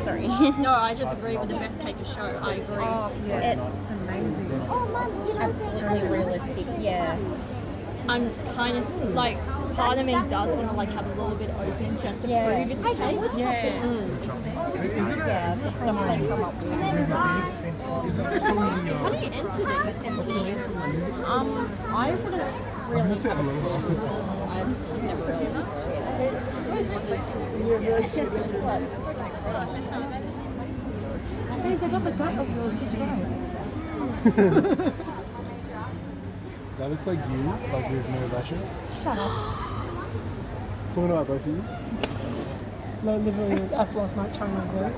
Sorry. No, I just agree with the best cake of show. I agree. Oh, yeah. It's amazing. Absolutely realistic. Yeah. I'm kind of like, part of me does want to like have a little bit open just to prove it's a cake. Yeah. Yeah, the stuff they come up with. How do you enter these competitions? I wouldn't really have a clue. I've never really. It's always wondered. Hey, they got the gut of yours just right. That looks like you, like with no lashes. Shut up. So what about both of you? No, literally us last night trying on clothes.